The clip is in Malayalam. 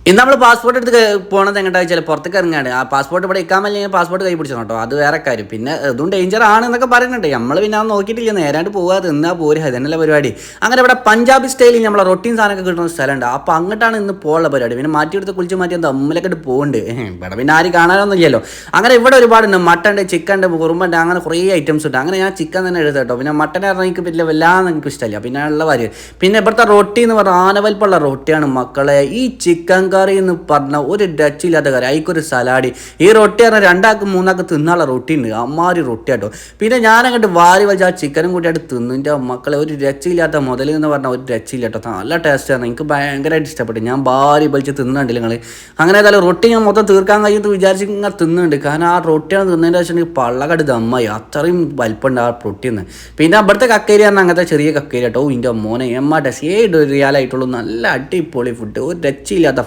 ഇന്ന് നമ്മൾ പാസ്പോർട്ട് എടുത്ത് പോകണത് എങ്ങോട്ടാ വെച്ചാൽ പുറത്തേക്ക് ഇറങ്ങാണ്. ആ പാസ്പോർട്ട് ഇവിടെ ഇക്കാൻ അല്ലെങ്കിൽ പാസ്പോർട്ട് കൈ പിടിച്ചു കേട്ടോ, അത് വേറെ കാര്യം. പിന്നെ ഇതും ഡേഞ്ചർ ആണ് എന്നൊക്കെ പറയുന്നുണ്ട്. നമ്മൾ പിന്നെ അത് നോക്കിയിട്ടില്ല, നേരാണ്ട് പോകാതെ തിന്നാ പോരുക, അതന്നെയല്ല പരിപാടി. അങ്ങനെ ഇവിടെ പഞ്ചാബി സ്റ്റൈലിൽ നമ്മളെ റൊട്ടീൻ സാധനമൊക്കെ കിട്ടുന്ന സ്ഥലമുണ്ട്. അപ്പോൾ അങ്ങോട്ടാണ് ഇന്ന് പോകാനുള്ള പരിപാടി. പിന്നെ മാറ്റിയെടുത്ത് കുളിച്ച് മാറ്റി തമ്മിലൊക്കെ ഇട്ട് പോകുന്നുണ്ട്. ഇവിടെ പിന്നെ ആരും കാണാനൊന്നും ഇല്ലല്ലോ. അങ്ങനെ ഇവിടെ ഒരുപാടുണ്ട്, മട്ടൺ ഉണ്ട്, ചിക്കൻ ഉണ്ട്, കുറുമ്പുണ്ട്, അങ്ങനെ കുറേ ഐറ്റംസ് ഉണ്ട്. അങ്ങനെ ഞാൻ ചിക്കൻ തന്നെ എടുത്തു കേട്ടോ. പിന്നെ മട്ടൻ പറഞ്ഞാൽ എനിക്ക് വലിയ വല്ലാതെ എനിക്ക് ഇഷ്ടമല്ല. പിന്നെ ഉള്ള കാര്യം പിന്നെ ഇവിടുത്തെ റൊട്ടി എന്ന് പറഞ്ഞാൽ ആനവൽപ്പുള്ള റൊട്ടിയാണ് മക്കളെ. ഈ ചിക്കൻ കറി എന്ന് പറഞ്ഞ ഒരു രക്ഷയില്ലാത്ത കറി, അതിക്കൊരു സലാഡ്. ഈ റൊട്ടി പറഞ്ഞാൽ രണ്ടാൾക്ക് മൂന്നാൾക്ക് തിന്നാനുള്ള റൊട്ടി ഉണ്ട്, അമ്മാരി റൊട്ടി കേട്ടോ. പിന്നെ ഞാനങ്ങോട്ട് വാരി വലിച്ച ആ ചിക്കനും കൂട്ടിയായിട്ട് തിന്നു. എൻ്റെ മക്കളെ ഒരു രക്ഷയില്ലാത്ത മുതൽ എന്ന് പറഞ്ഞാൽ ഒരു രക്ഷയില്ല കേട്ടോ. നല്ല ടേസ്റ്റാണ്, എനിക്ക് ഭയങ്കരമായിട്ട് ഇഷ്ടപ്പെട്ടു. ഞാൻ വാരി വലിച്ച് തിന്നുന്നുണ്ടല്ലോ നിങ്ങൾ. അങ്ങനെ ഏതായാലും റൊട്ടി ഞാൻ മൊത്തം തീർക്കാൻ കഴിയുമെന്ന് വിചാരിച്ച് ഇങ്ങനെ തിന്നുന്നുണ്ട്. കാരണം ആ റൊട്ടിയാണ് തിന്നതിൻ്റെ ശേഷം പള്ളകട് ദമ്മായി, അത്രയും വലിപ്പമുണ്ട് ആ റൊട്ടിന്ന്. പിന്നെ അവിടുത്തെ കക്കേരി പറഞ്ഞാൽ അങ്ങനത്തെ ചെറിയ കക്കേരി കേട്ടോ. ഇതിൻ്റെ മോനെ ടേസ്റ്റ് 7 റിയാലായിട്ടുള്ളൂ. നല്ല അടിപൊളി ഫുഡ്, ഒരു രക്ഷയില്ലാത്ത